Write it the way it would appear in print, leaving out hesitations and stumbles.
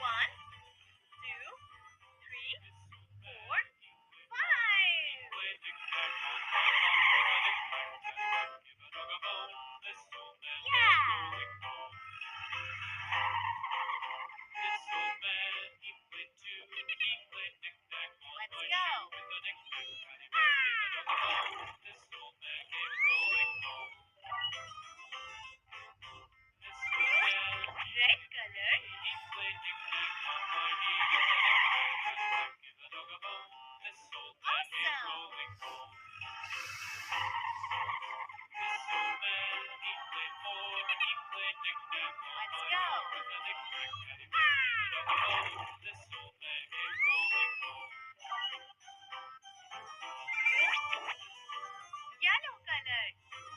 One, two, three, four, five. Yeah. Let's go. Red color.